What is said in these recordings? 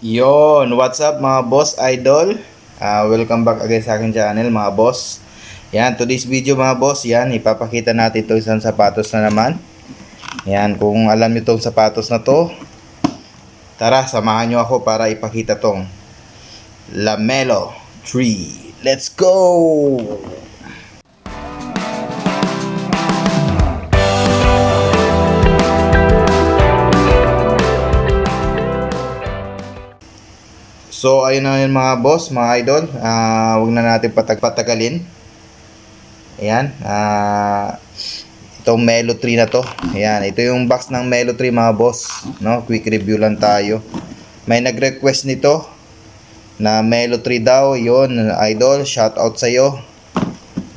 Yon, what's up mga boss idol? Welcome back again sa aking channel mga boss. Yan, today's video mga boss, yan, ipapakita natin itong isang sapatos na naman. Yan, kung alam nyo itong sapatos na to, tara, samahan nyo ako para ipakita tong Lamelo 3. Let's go! So ayun na yun mga boss, mga idol. Huwag na natin patagalin. Ayan. Itong Melo 3 na to. Ayan. Ito yung box ng Melo 3 mga boss. No? Quick review lang tayo. May nag-request nito na Melo 3 daw. Yun, idol. Shout out sa'yo.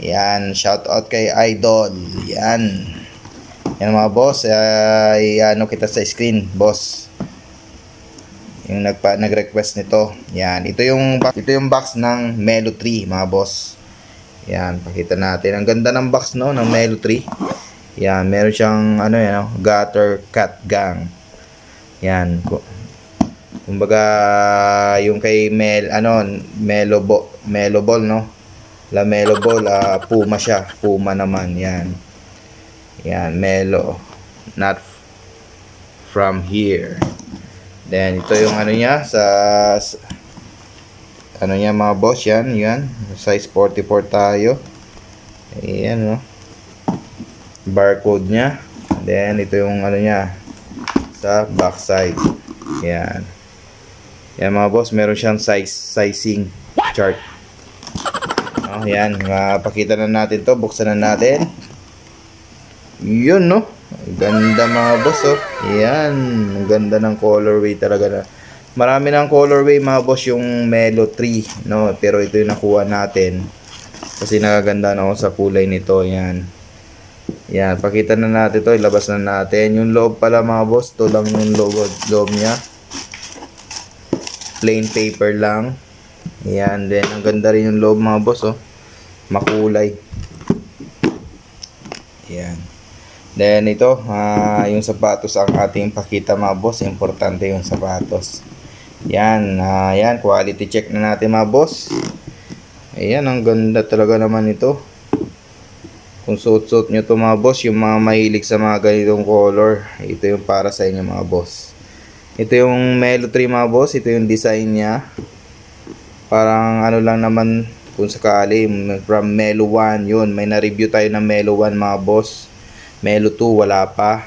Ayan. Shout out kay idol. Ayan. Yan mga boss. Ano kita sa screen, boss. Yung nag-request nito. Yan, ito yung box ng Melo 3, mga boss. Yan, pakita natin. Ang ganda ng box no ng Melo 3. Yan, meron siyang ano yan, no? Gutter cat gang. Yan. Kumbaga yung kay Melo Ball no. Lamelo Ball, Puma siya. Puma naman, yan. Yan, Melo. Not from here. Then ito yung ano niya ano niya mga boss, yan size 44 tayo. Ayan no. Barcode niya. Then ito yung ano niya sa back side. Yan. Yan mga boss, meron siyang sizing chart. Oh, yan, mapakita na natin to, buksan na natin. Yun no. Ganda mga boss oh. Yan, ang ganda ng colorway talaga na. Marami ng colorway mga boss yung Melo 3, no? Pero ito yung nakuha natin. Kasi nakaganda na ako sa kulay nito, yan. Yan, pakita na natin to, ilabas na natin. Yung loob pala mga boss, to lang yung loob niya. Plain paper lang. Yan, then ang ganda rin yung loob mga boss oh. Makulay. Yan. Then ito, yung sapatos ang ating pakita mga boss. Importante yung sapatos. Yan, yan, quality check na natin mga boss. Ayan, ang ganda talaga naman ito. Kung suot-suot nyo to mga boss, yung mga mahilig sa mga ganitong color, ito yung para sa inyo mga boss. Ito yung Melo 3 mga boss, ito yung design niya. Parang ano lang naman kung sakali, from Melo 1, yun, may na-review tayo ng Melo 1 mga boss. Melo 2 wala pa.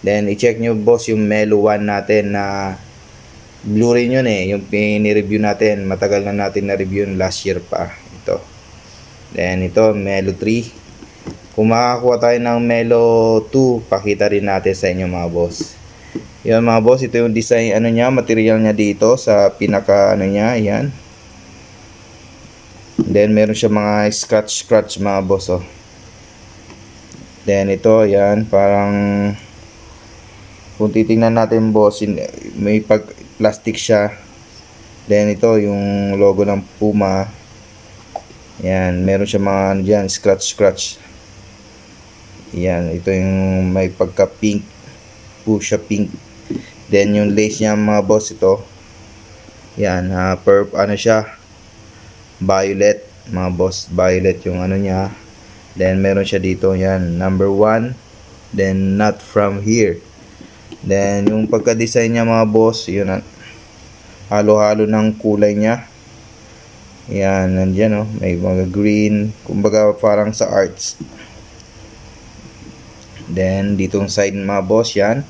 Then i-check nyo boss yung Melo 1 natin na blue rin yun eh. Yung pinireview natin, matagal na natin na-review last year pa. Ito. Then ito Melo 3. Kung makakuha tayo ng Melo 2, pakita rin natin sa inyo mga boss. Yan mga boss, ito yung design ano niya, material niya dito sa pinaka ano niya, yan. Then meron siya mga scratch mga boss oh. Then ito, yan, parang kung titingnan natin boss, may plastic siya. Then ito, yung logo ng Puma. Yan, meron siya mga ano dyan, scratch. Yan, ito yung may pagka pink, fuchsia pink. Then yung lace niya mga boss, ito. Yan, ano siya, violet, mga boss, violet yung ano niya. Then meron siya dito, yan, number 1. Then not from here. Then yung pagka-design niya mga boss, yun, halo-halo ng kulay niya. Yan, nandiyan oh, may mga green, kumbaga parang sa arts. Then ditong side mga boss, yan.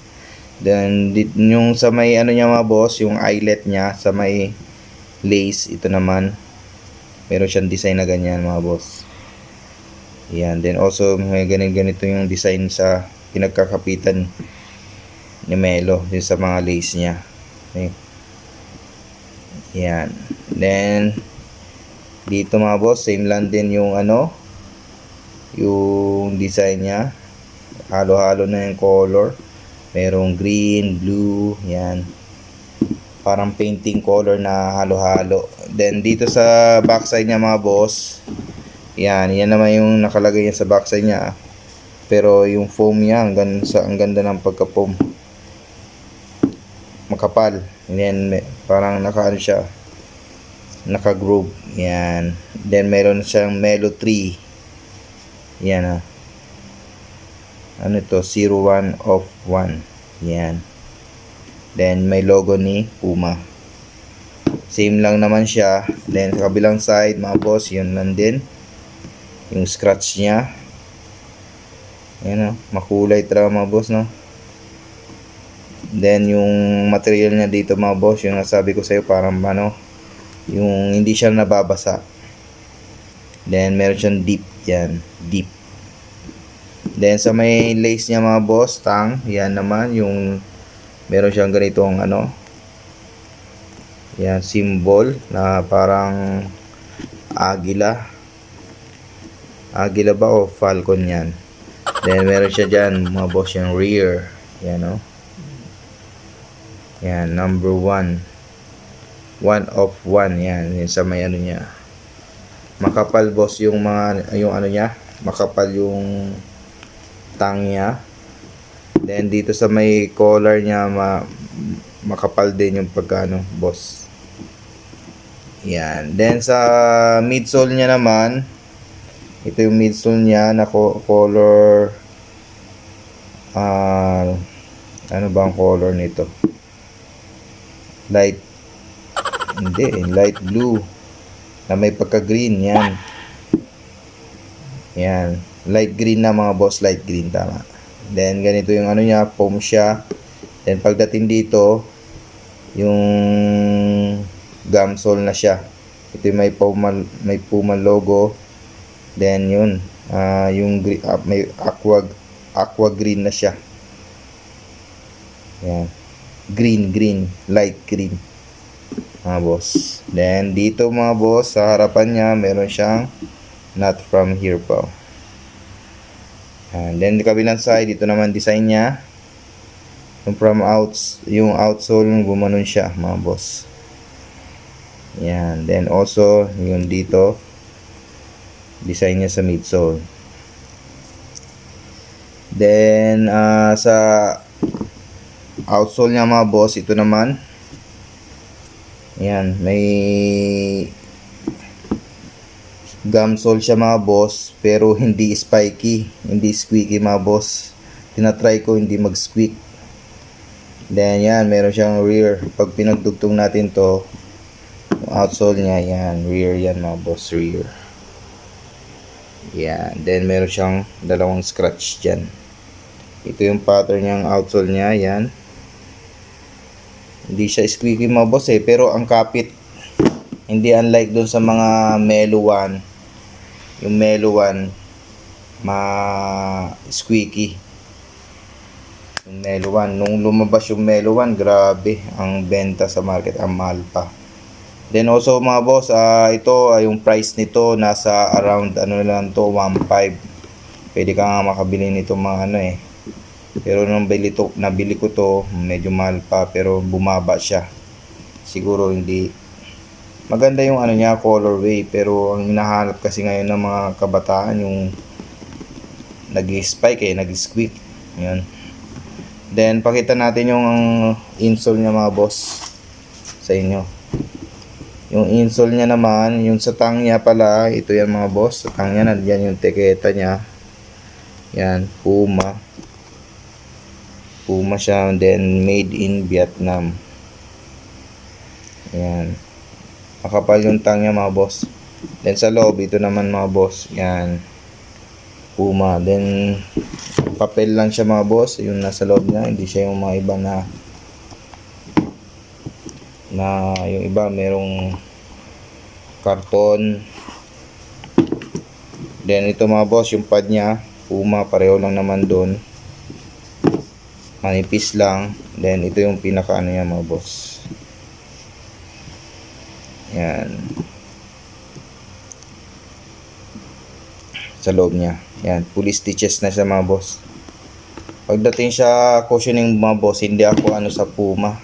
Then yung sa may ano niya mga boss, yung eyelet niya sa may lace, ito naman meron siyang design na ganyan mga boss. Yan, then also may ganito yung design sa pinagkakapitan ni Melo din sa mga lace niya. Okay. Yan. Then dito mga boss, same lang din yung ano, yung design niya. Halo-halo na yung color. Merong green, blue, yan. Parang painting color na halo-halo. Then dito sa backside niya mga boss, yan naman yung nakalagay niya sa backside niya. Pero yung foam niya, ang ganda ng pagka-foam. kapal. And then parang naka ano siya, naka-groove. Yan. Then meron siyang Melo 3. Yan ah. Ano ito? 01 of 1. Yan. Then may logo ni Puma. Same lang naman siya. Then sa kabilang side mga boss, yun lang din. Yung scratch niya. Yan oh. Makulay talaga mga boss, no? Then yung material niya dito mga boss, yung nasabi ko sa iyo, parang ano, yung hindi siya nababasa. Then meron siyang deep, yan, deep. Then sa may lace niya mga boss, tang, yan naman yung meron siyang ganitong ano, yan, symbol na parang agila. Agila ba o falcon yan. Then meron siya dyan mga boss, yung rear, yan o. Yan, number 1. 1 of 1, yan, yan sa may ano niya. Makapal boss yung mga, yung ano niya, makapal yung tang niya. Then dito sa may collar niya, makapal din yung pagkano, boss. Yan. Then sa midsole niya naman, ito yung midsole niya na color, ano ba ang color nito? Light blue na may pagka-green. Yan. Yan. Light green na mga boss. Light green, tama. Then ganito yung ano niya, foam siya. Then pagdating dito, yung gum sole na siya. Ito yung may Puma logo. Then yun, yung may aqua green na siya. Yan. Green, light green. Mga boss. Then dito mga boss, sa harapan niya meron siyang not from here pa. And then di kabilang side, dito naman design niya. Yung outsole gumanon siya mga boss. Yan. Then also yung dito design niya sa midsole. Then sa outsole niya mga boss, ito naman. Yan, may gum sole siya mga boss, pero hindi spiky, hindi squeaky mga boss. Tinatry ko hindi mag-squeak. Then yan, meron siyang rear. Pag pinagdugtong natin to, yung outsole niya, yan, rear yan mga boss, rear. Yan, then meron siyang dalawang scratch dyan. Ito yung pattern niyang outsole niya, yan. Hindi siya squeaky mga boss pero ang kapit, hindi unlike doon sa mga Melo 1. Yung Melo 1 squeaky. Yung Melo 1, nung lumabas yung Melo 1, grabe ang benta sa market, ang mahal pa. Then also mga boss, ito yung price nito nasa around ano lang to, 1.5. Pwede ka nga makabili nito mga ano Pero nung nabili ko to, medyo mahal pa, pero bumaba siya. Siguro hindi maganda yung ano niya, colorway, pero ang hinahanap kasi ngayon ng mga kabataan yung nag-spike nag-squeak. Yan. Then pakita natin yung insole niya mga boss sa inyo. Yung insole niya naman, yung sa tang niya pala, ito yan mga boss. Sa tang niya, nandiyan yung teketa niya. Yan, Puma siya, then made in Vietnam. Ayan. Makapal yung tang niya mga boss. Then sa loob, ito naman mga boss. Yan. Puma. Then papel lang siya mga boss. Yung nasa loob niya. Hindi siya yung mga iba na yung iba merong karton. Then ito mga boss, yung pad niya. Puma. Pareho lang naman doon. Manipis lang. Then ito yung pinaka ano niya mga boss. Yan. Sa loob niya. Yan. Fully stitches na siya mga boss. Pagdating sa cushioning mga boss, hindi ako ano sa Puma.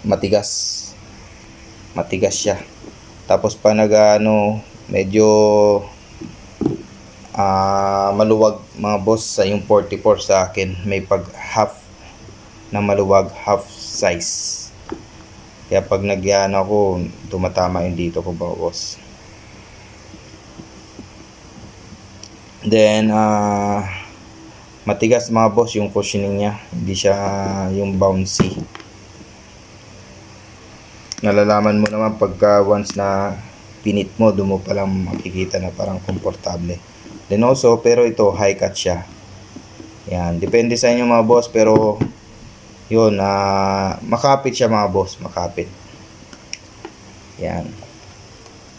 Matigas. Matigas siya. Tapos pa medyo maluwag mga boss sa yung 44 sa akin. May pag half na maluwag, half size. Kaya pag nagyan ako, tumatama yung dito ko mga boss. Then, matigas mga boss yung cushioning niya. Hindi siya yung bouncy. Nalalaman mo naman pagka once na pinit mo, doon mo palang makikita na parang komportable. Then also, pero ito, high cut siya. Yan, depende sa inyo mga boss, pero yun, makapit siya mga boss, makapit. Yan.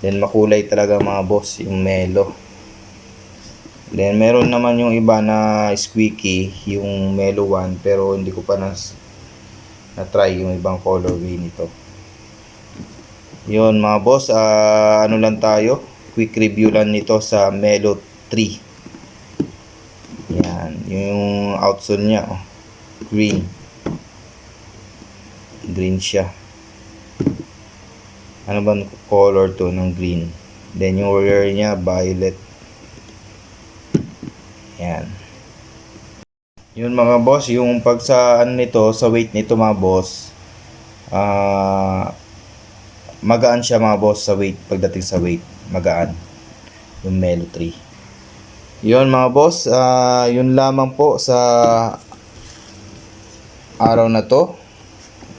Then makulay talaga mga boss, yung Melo. Then meron naman yung iba na squeaky, yung Melo 1, pero hindi ko pa na-try yung ibang colorway nito. Yun mga boss, ano lang tayo, quick review lang nito sa Melo 3. Yan, yung outsole niya, oh, green siya. Ano ba color to ng green? Then yung rear niya violet. Yan. Yun mga boss, yung pag sa ano nito, sa weight nito mga boss, magaan siya mga boss sa weight. Pagdating sa weight, magaan yung Melo 3. Yun mga boss, yun lamang po sa araw na to.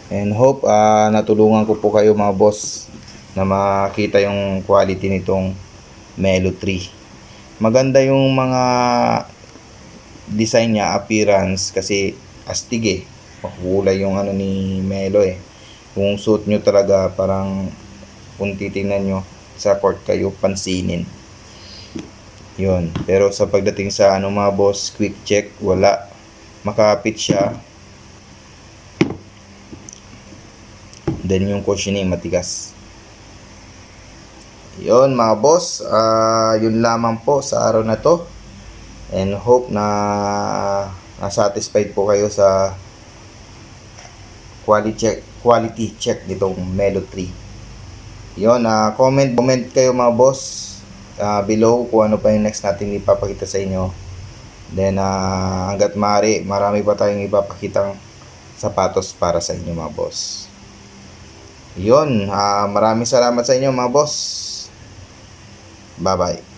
And hope natulungan ko po kayo mga boss na makita yung quality nitong Melo 3. Maganda yung mga design niya, appearance, kasi astig eh. Makulay yung ano ni Melo eh. Kung suit nyo talaga, parang kung titingnan nyo sa court kayo, pansinin. Yun. Pero sa pagdating sa ano mga boss, quick check, wala. Makapit siya. Then yung cushioning matigas. Yun mga boss, yun lamang po sa araw na to. And hope na satisfied po kayo sa quality check nitong Melo 3. Yun, comment kayo mga boss below kung ano pa yung next natin ipapakita sa inyo. Then hanggat maaari, marami pa tayong ipapakitang sapatos para sa inyo mga boss. Yun, maraming salamat sa inyo mga boss. Bye bye.